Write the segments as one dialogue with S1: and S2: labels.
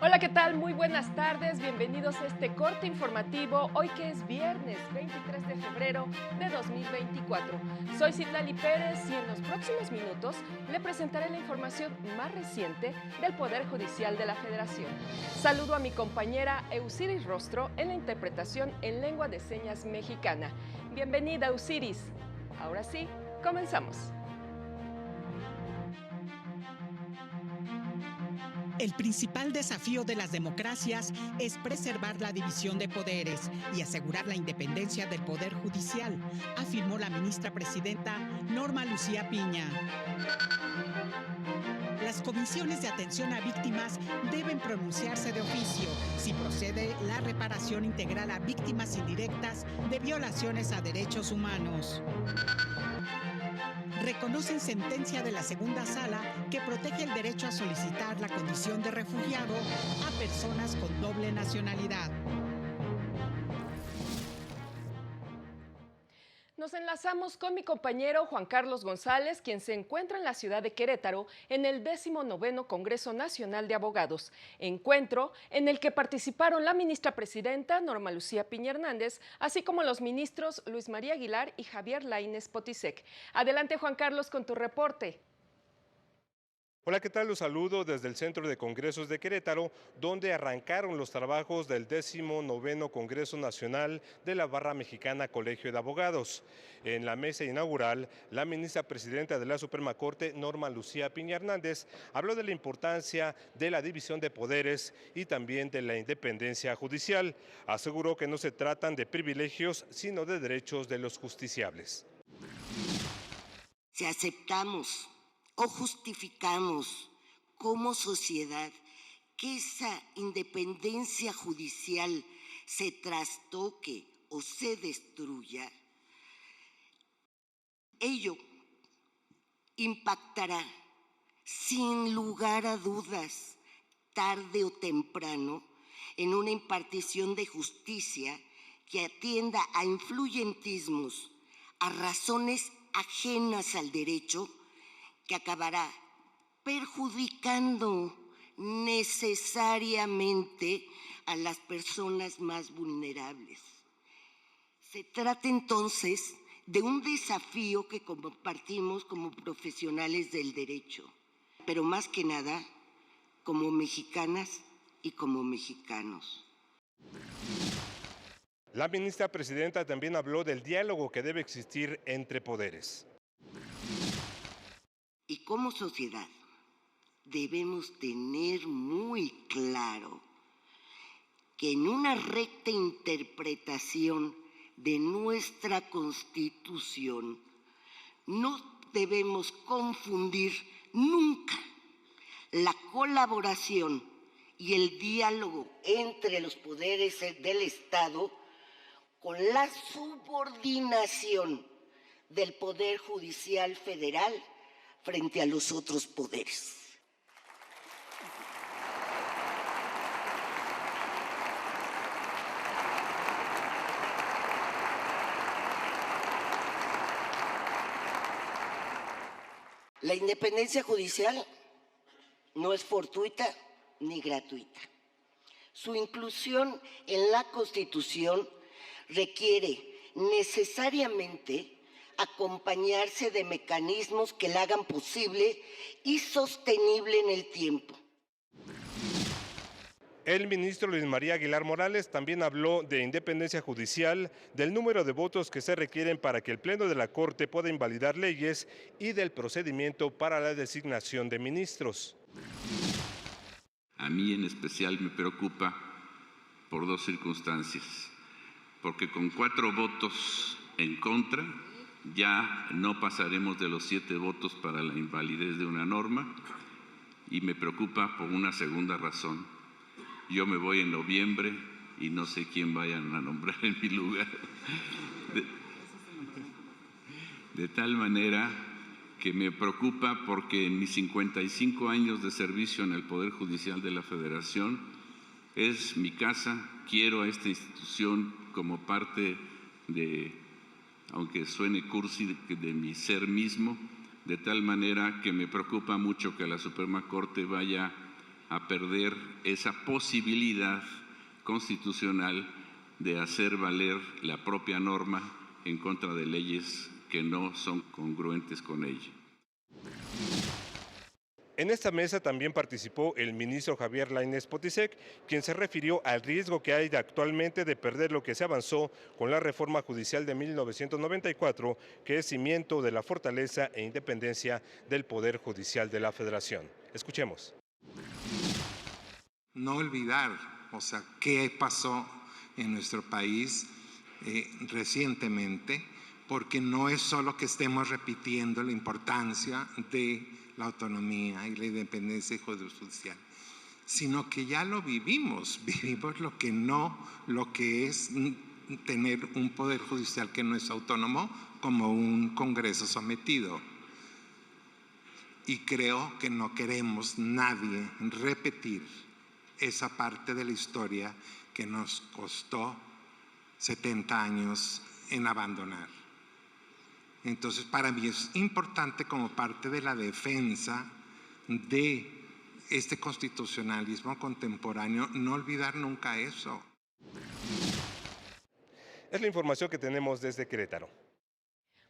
S1: Hola, ¿qué tal? Muy buenas tardes, bienvenidos a este corte informativo, hoy que es viernes 23 de febrero de 2024. Soy Citlali Pérez y en los próximos minutos le presentaré la información más reciente del Poder Judicial de la Federación. Saludo a mi compañera Eusiris Rostro en la interpretación en lengua de señas mexicana. Bienvenida, Eusiris. Ahora sí, comenzamos.
S2: El principal desafío de las democracias es preservar la división de poderes y asegurar la independencia del Poder Judicial, afirmó la ministra presidenta Norma Lucía Piña. Las comisiones de atención a víctimas deben pronunciarse de oficio si procede la reparación integral a víctimas indirectas de violaciones a derechos humanos. Reconocen sentencia de la segunda sala que protege el derecho a solicitar la condición de refugiado a personas con doble nacionalidad.
S1: Nos enlazamos con mi compañero Juan Carlos González, quien se encuentra en la ciudad de Querétaro en el 19º Congreso Nacional de Abogados, encuentro en el que participaron la ministra presidenta Norma Lucía Piña Hernández, así como los ministros Luis María Aguilar y Javier Laínez Potisek. Adelante, Juan Carlos, con tu reporte.
S3: Hola, ¿qué tal? Los saludo desde el Centro de Congresos de Querétaro, donde arrancaron los trabajos del 19º Congreso Nacional de la Barra Mexicana Colegio de Abogados. En la mesa inaugural, la ministra presidenta de la Suprema Corte, Norma Lucía Piña Hernández, habló de la importancia de la división de poderes y también de la independencia judicial. Aseguró que no se tratan de privilegios, sino de derechos de los justiciables.
S4: Si aceptamos o justificamos como sociedad que esa independencia judicial se trastoque o se destruya, ello impactará sin lugar a dudas, tarde o temprano, en una impartición de justicia que atienda a influyentismos, a razones ajenas al derecho, que acabará perjudicando necesariamente a las personas más vulnerables. Se trata entonces de un desafío que compartimos como profesionales del derecho, pero más que nada como mexicanas y como mexicanos.
S3: La ministra presidenta también habló del diálogo que debe existir entre poderes.
S4: Y como sociedad debemos tener muy claro que en una recta interpretación de nuestra Constitución no debemos confundir nunca la colaboración y el diálogo entre los poderes del Estado con la subordinación del Poder Judicial Federal frente a los otros poderes. La independencia judicial no es fortuita ni gratuita. Su inclusión en la Constitución requiere necesariamente acompañarse de mecanismos que la hagan posible y sostenible en el tiempo.
S3: El ministro Luis María Aguilar Morales también habló de independencia judicial, del número de votos que se requieren para que el Pleno de la Corte pueda invalidar leyes y del procedimiento para la designación de ministros.
S5: A mí en especial me preocupa por dos circunstancias, porque con 4 votos en contra ya no pasaremos de los 7 votos para la invalidez de una norma, y me preocupa por una segunda razón. Yo me voy en noviembre y no sé quién vayan a nombrar en mi lugar. De tal manera que me preocupa porque en mis 55 años de servicio en el Poder Judicial de la Federación es mi casa, quiero a esta institución como parte de, aunque suene cursi, de mi ser mismo, de tal manera que me preocupa mucho que la Suprema Corte vaya a perder esa posibilidad constitucional de hacer valer la propia norma en contra de leyes que no son congruentes con ella.
S3: En esta mesa también participó el ministro Javier Lainez Potisek, quien se refirió al riesgo que hay actualmente de perder lo que se avanzó con la reforma judicial de 1994, que es cimiento de la fortaleza e independencia del Poder Judicial de la Federación. Escuchemos.
S6: No olvidar, qué pasó en nuestro país recientemente, porque no es solo que estemos repitiendo la importancia de la autonomía y la independencia judicial, sino que ya lo vivimos lo que es tener un poder judicial que no es autónomo, como un Congreso sometido. Y creo que no queremos nadie repetir esa parte de la historia que nos costó 70 años en abandonar. Entonces, para mí es importante, como parte de la defensa de este constitucionalismo contemporáneo, no olvidar nunca eso.
S3: Es la información que tenemos desde Querétaro.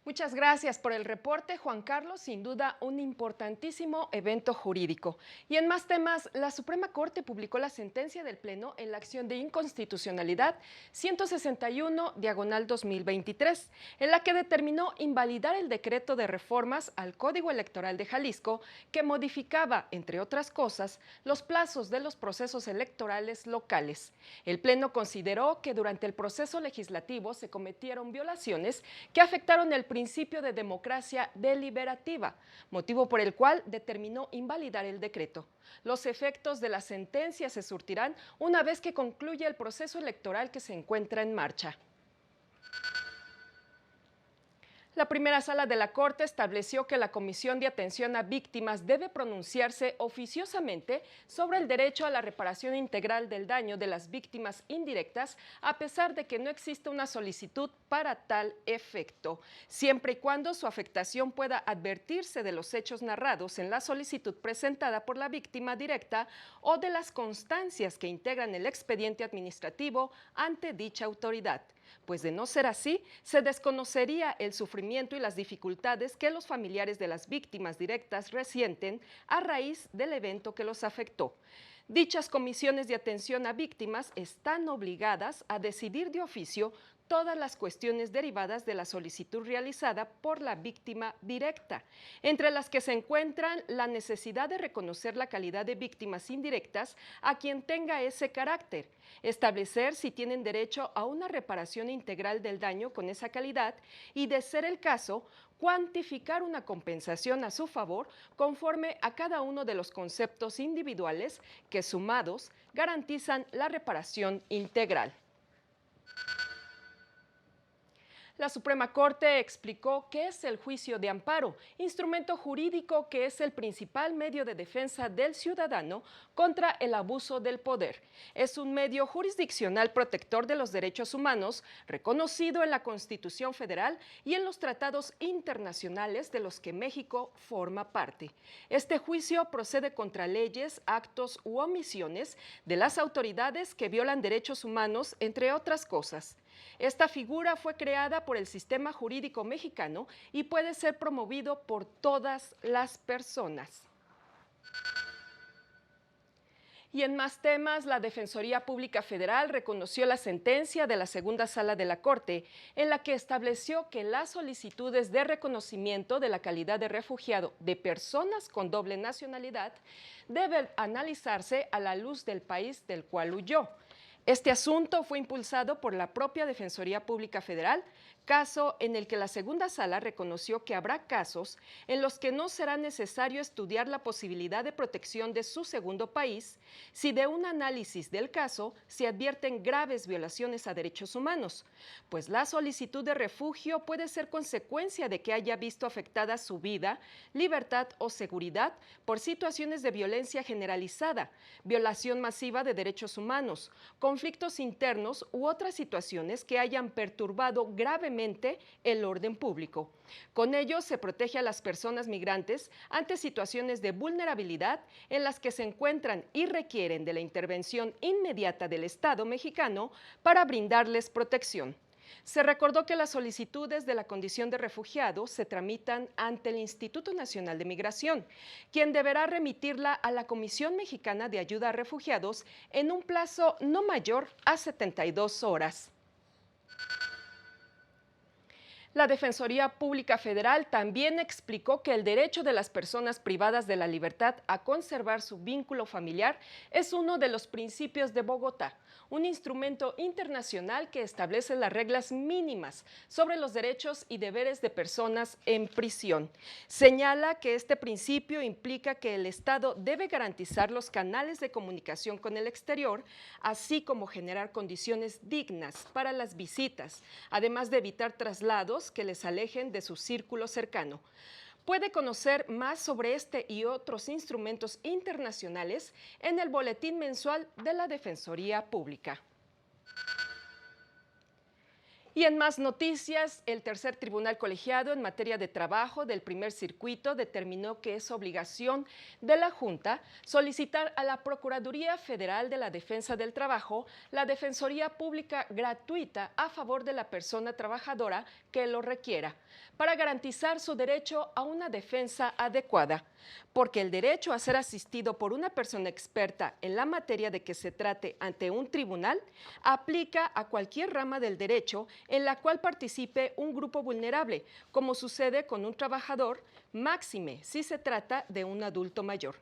S1: Muchas gracias por el reporte, Juan Carlos. Sin duda, un importantísimo evento jurídico. Y en más temas, la Suprema Corte publicó la sentencia del Pleno en la acción de inconstitucionalidad 161/2023, en la que determinó invalidar el decreto de reformas al Código Electoral de Jalisco, que modificaba, entre otras cosas, los plazos de los procesos electorales locales. El Pleno consideró que durante el proceso legislativo se cometieron violaciones que afectaron el principio de democracia deliberativa, motivo por el cual determinó invalidar el decreto. Los efectos de la sentencia se surtirán una vez que concluya el proceso electoral que se encuentra en marcha. La primera sala de la Corte estableció que la Comisión de Atención a Víctimas debe pronunciarse oficiosamente sobre el derecho a la reparación integral del daño de las víctimas indirectas, a pesar de que no existe una solicitud para tal efecto, siempre y cuando su afectación pueda advertirse de los hechos narrados en la solicitud presentada por la víctima directa o de las constancias que integran el expediente administrativo ante dicha autoridad. Pues de no ser así, se desconocería el sufrimiento y las dificultades que los familiares de las víctimas directas resienten a raíz del evento que los afectó. Dichas comisiones de atención a víctimas están obligadas a decidir de oficio todas las cuestiones derivadas de la solicitud realizada por la víctima directa, entre las que se encuentran la necesidad de reconocer la calidad de víctimas indirectas a quien tenga ese carácter, establecer si tienen derecho a una reparación integral del daño con esa calidad y, de ser el caso, cuantificar una compensación a su favor conforme a cada uno de los conceptos individuales que, sumados, garantizan la reparación integral. La Suprema Corte explicó qué es el juicio de amparo, instrumento jurídico que es el principal medio de defensa del ciudadano contra el abuso del poder. Es un medio jurisdiccional protector de los derechos humanos, reconocido en la Constitución Federal y en los tratados internacionales de los que México forma parte. Este juicio procede contra leyes, actos u omisiones de las autoridades que violan derechos humanos, entre otras cosas. Esta figura fue creada por el sistema jurídico mexicano y puede ser promovido por todas las personas. Y en más temas, la Defensoría Pública Federal reconoció la sentencia de la segunda sala de la Corte, en la que estableció que las solicitudes de reconocimiento de la calidad de refugiado de personas con doble nacionalidad deben analizarse a la luz del país del cual huyó. Este asunto fue impulsado por la propia Defensoría Pública Federal, caso en el que la segunda sala reconoció que habrá casos en los que no será necesario estudiar la posibilidad de protección de su segundo país si de un análisis del caso se advierten graves violaciones a derechos humanos, pues la solicitud de refugio puede ser consecuencia de que haya visto afectada su vida, libertad o seguridad por situaciones de violencia generalizada, violación masiva de derechos humanos, conflictos internos u otras situaciones que hayan perturbado gravemente adecuadamente el orden público. Con ello se protege a las personas migrantes ante situaciones de vulnerabilidad en las que se encuentran y requieren de la intervención inmediata del Estado mexicano para brindarles protección. Se recordó que las solicitudes de la condición de refugiado se tramitan ante el Instituto Nacional de Migración, quien deberá remitirla a la Comisión Mexicana de Ayuda a Refugiados en un plazo no mayor a 72 horas. La Defensoría Pública Federal también explicó que el derecho de las personas privadas de la libertad a conservar su vínculo familiar es uno de los principios de Bogotá, un instrumento internacional que establece las reglas mínimas sobre los derechos y deberes de personas en prisión. Señala que este principio implica que el Estado debe garantizar los canales de comunicación con el exterior, así como generar condiciones dignas para las visitas, además de evitar traslados que les alejen de su círculo cercano. Puede conocer más sobre este y otros instrumentos internacionales en el Boletín Mensual de la Defensoría Pública. Y en más noticias, el tercer tribunal colegiado en materia de trabajo del primer circuito determinó que es obligación de la Junta solicitar a la Procuraduría Federal de la Defensa del Trabajo la defensoría pública gratuita a favor de la persona trabajadora que lo requiera, para garantizar su derecho a una defensa adecuada, porque el derecho a ser asistido por una persona experta en la materia de que se trate ante un tribunal aplica a cualquier rama del derecho en la cual participe un grupo vulnerable, como sucede con un trabajador, máxime si se trata de un adulto mayor.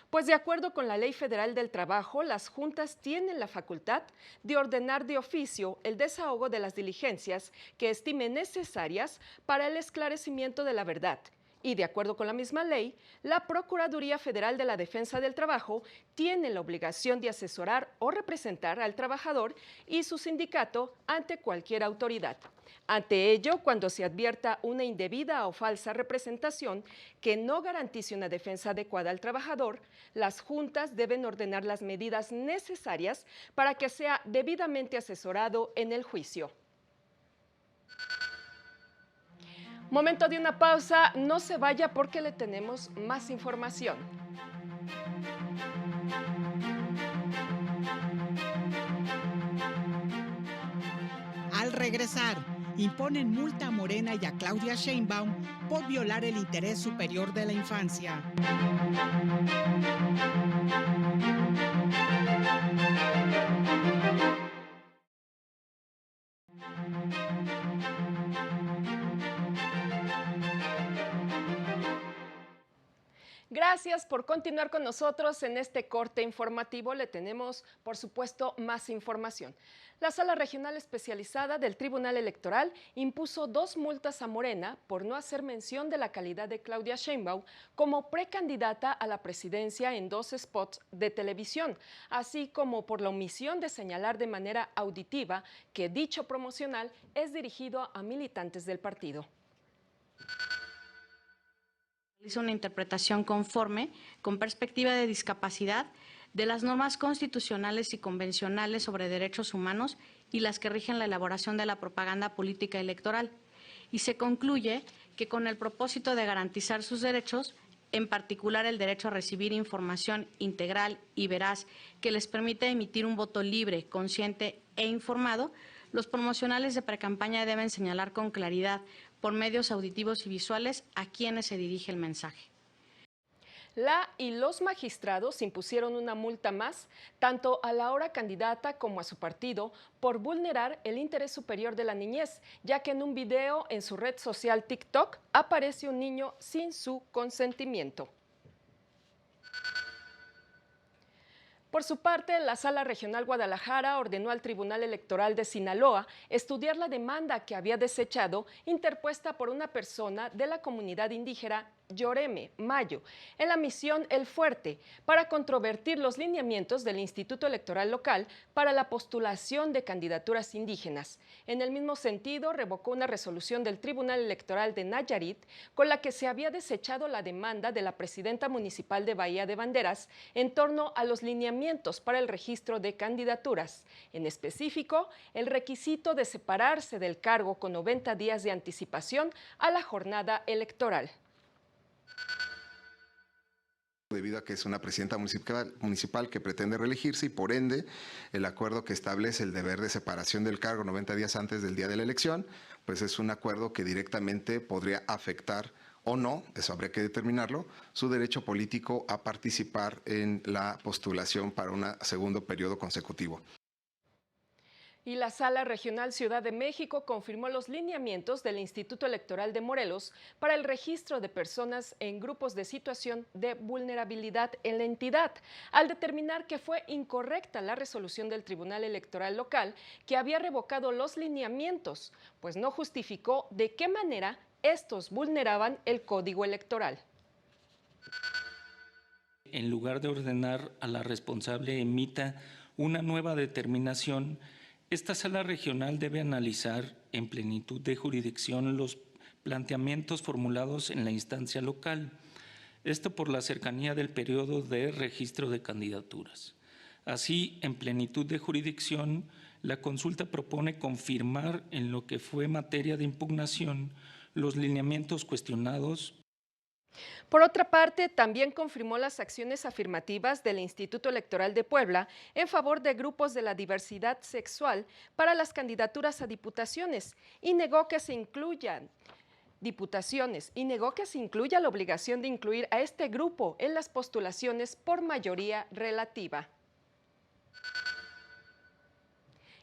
S1: Pues de acuerdo con la Ley Federal del Trabajo, las juntas tienen la facultad de ordenar de oficio el desahogo de las diligencias que estimen necesarias para el esclarecimiento de la verdad. Y de acuerdo con la misma ley, la Procuraduría Federal de la Defensa del Trabajo tiene la obligación de asesorar o representar al trabajador y su sindicato ante cualquier autoridad. Ante ello, cuando se advierta una indebida o falsa representación que no garantice una defensa adecuada al trabajador, las juntas deben ordenar las medidas necesarias para que sea debidamente asesorado en el juicio. Momento de una pausa, no se vaya porque le tenemos más información.
S2: Al regresar, imponen multa a Morena y a Claudia Sheinbaum por violar el interés superior de la infancia.
S1: Gracias por continuar con nosotros en este corte informativo. Le tenemos, por supuesto, más información. La Sala Regional Especializada del Tribunal Electoral impuso 2 multas a Morena por no hacer mención de la calidad de Claudia Sheinbaum como precandidata a la presidencia en 2 spots de televisión, así como por la omisión de señalar de manera auditiva que dicho promocional es dirigido a militantes del partido.
S7: Hizo una interpretación conforme, con perspectiva de discapacidad, de las normas constitucionales y convencionales sobre derechos humanos y las que rigen la elaboración de la propaganda política electoral. Y se concluye que con el propósito de garantizar sus derechos, en particular el derecho a recibir información integral y veraz que les permite emitir un voto libre, consciente e informado, los promocionales de precampaña deben señalar con claridad, por medios auditivos y visuales, a quienes se dirige el mensaje.
S1: La y los magistrados impusieron una multa más, tanto a la ahora candidata como a su partido, por vulnerar el interés superior de la niñez, ya que en un video en su red social TikTok aparece un niño sin su consentimiento. Por su parte, la Sala Regional Guadalajara ordenó al Tribunal Electoral de Sinaloa estudiar la demanda que había desechado interpuesta por una persona de la comunidad indígena Lloreme Mayo en la misión El Fuerte para controvertir los lineamientos del Instituto Electoral Local para la postulación de candidaturas indígenas. En el mismo sentido, revocó una resolución del Tribunal Electoral de Nayarit con la que se había desechado la demanda de la presidenta municipal de Bahía de Banderas en torno a los lineamientos para el registro de candidaturas. En específico, el requisito de separarse del cargo con 90 días de anticipación a la jornada electoral.
S8: Debido a que es una presidenta municipal que pretende reelegirse y por ende el acuerdo que establece el deber de separación del cargo 90 días antes del día de la elección, pues es un acuerdo que directamente podría afectar o no, eso habría que determinarlo, su derecho político a participar en la postulación para un segundo periodo consecutivo.
S1: Y la Sala Regional Ciudad de México confirmó los lineamientos del Instituto Electoral de Morelos para el registro de personas en grupos de situación de vulnerabilidad en la entidad, al determinar que fue incorrecta la resolución del Tribunal Electoral Local que había revocado los lineamientos, pues no justificó de qué manera estos vulneraban el Código Electoral.
S9: En lugar de ordenar a la responsable emita una nueva determinación, esta sala regional debe analizar en plenitud de jurisdicción los planteamientos formulados en la instancia local, esto por la cercanía del periodo de registro de candidaturas. Así, en plenitud de jurisdicción, la consulta propone confirmar en lo que fue materia de impugnación los lineamientos cuestionados.
S1: Por otra parte, también confirmó las acciones afirmativas del Instituto Electoral de Puebla en favor de grupos de la diversidad sexual para las candidaturas a diputaciones y negó que se incluya la obligación de incluir a este grupo en las postulaciones por mayoría relativa.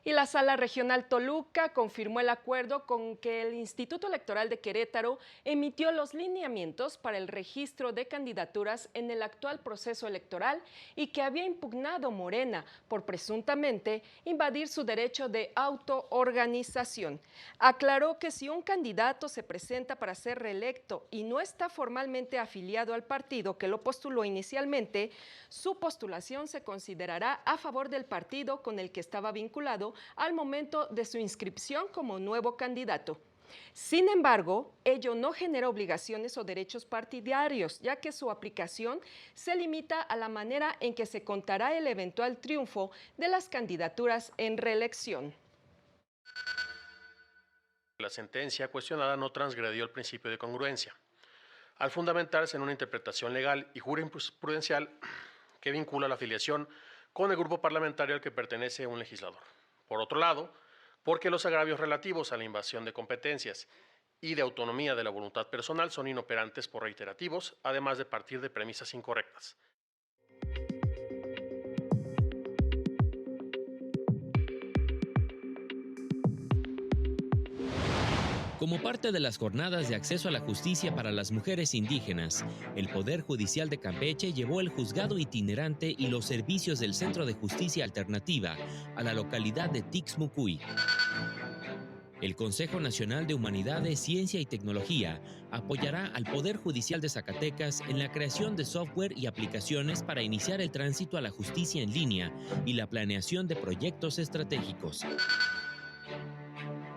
S1: Y la Sala Regional Toluca confirmó el acuerdo con que el Instituto Electoral de Querétaro emitió los lineamientos para el registro de candidaturas en el actual proceso electoral y que había impugnado Morena por presuntamente invadir su derecho de autoorganización. Aclaró que si un candidato se presenta para ser reelecto y no está formalmente afiliado al partido que lo postuló inicialmente, su postulación se considerará a favor del partido con el que estaba vinculado al momento de su inscripción como nuevo candidato. Sin embargo, ello no genera obligaciones o derechos partidarios, ya que su aplicación se limita a la manera en que se contará el eventual triunfo de las candidaturas en reelección.
S10: La sentencia cuestionada no transgredió el principio de congruencia, al fundamentarse en una interpretación legal y jurisprudencial que vincula la afiliación con el grupo parlamentario al que pertenece un legislador. Por otro lado, porque los agravios relativos a la invasión de competencias y de autonomía de la voluntad personal son inoperantes por reiterativos, además de partir de premisas incorrectas.
S11: Como parte de las jornadas de acceso a la justicia para las mujeres indígenas, el Poder Judicial de Campeche llevó el juzgado itinerante y los servicios del Centro de Justicia Alternativa a la localidad de Tixmucuy. El Consejo Nacional de Humanidades, Ciencia y Tecnología apoyará al Poder Judicial de Zacatecas en la creación de software y aplicaciones para iniciar el tránsito a la justicia en línea y la planeación de proyectos estratégicos.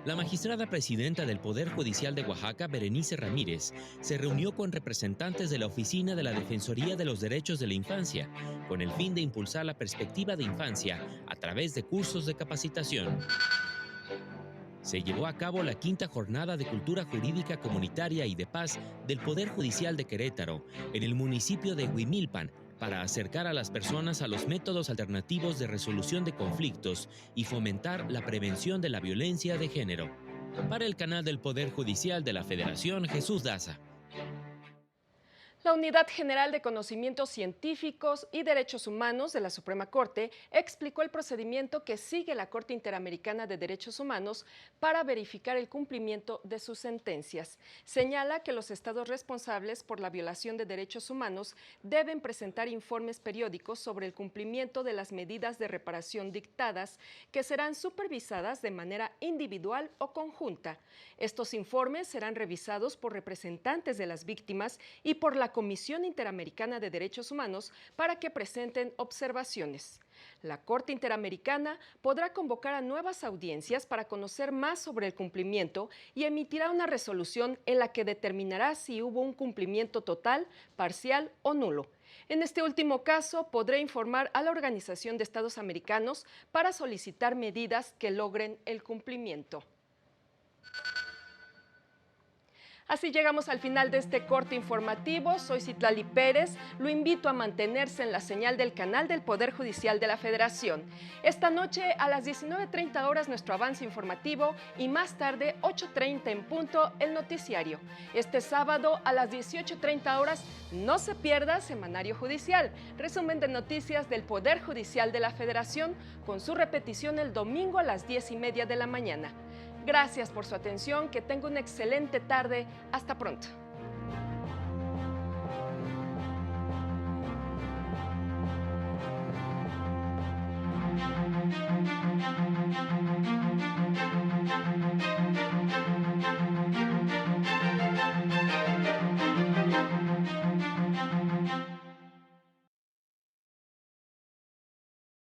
S11: La magistrada presidenta del Poder Judicial de Oaxaca, Berenice Ramírez, se reunió con representantes de la Oficina de la Defensoría de los Derechos de la Infancia, con el fin de impulsar la perspectiva de infancia a través de cursos de capacitación. Se llevó a cabo la 5ª Jornada de Cultura Jurídica Comunitaria y de Paz del Poder Judicial de Querétaro, en el municipio de Huimilpan, para acercar a las personas a los métodos alternativos de resolución de conflictos y fomentar la prevención de la violencia de género. Para el canal del Poder Judicial de la Federación, Jesús Daza.
S1: La Unidad General de Conocimientos Científicos y Derechos Humanos de la Suprema Corte explicó el procedimiento que sigue la Corte Interamericana de Derechos Humanos para verificar el cumplimiento de sus sentencias. Señala que los estados responsables por la violación de derechos humanos deben presentar informes periódicos sobre el cumplimiento de las medidas de reparación dictadas, que serán supervisadas de manera individual o conjunta. Estos informes serán revisados por representantes de las víctimas y por la Comisión Interamericana de Derechos Humanos para que presenten observaciones. La Corte Interamericana podrá convocar a nuevas audiencias para conocer más sobre el cumplimiento y emitirá una resolución en la que determinará si hubo un cumplimiento total, parcial o nulo. En este último caso, podrá informar a la Organización de Estados Americanos para solicitar medidas que logren el cumplimiento. Así llegamos al final de este corte informativo. Soy Citlali Pérez. Lo invito a mantenerse en la señal del canal del Poder Judicial de la Federación. Esta noche a las 19:30 horas nuestro avance informativo y más tarde 8:30 en punto el noticiario. Este sábado a las 18:30 horas no se pierda Semanario Judicial, resumen de noticias del Poder Judicial de la Federación, con su repetición el domingo a las 10:30 de la mañana. Gracias por su atención, que tenga una excelente tarde. Hasta pronto.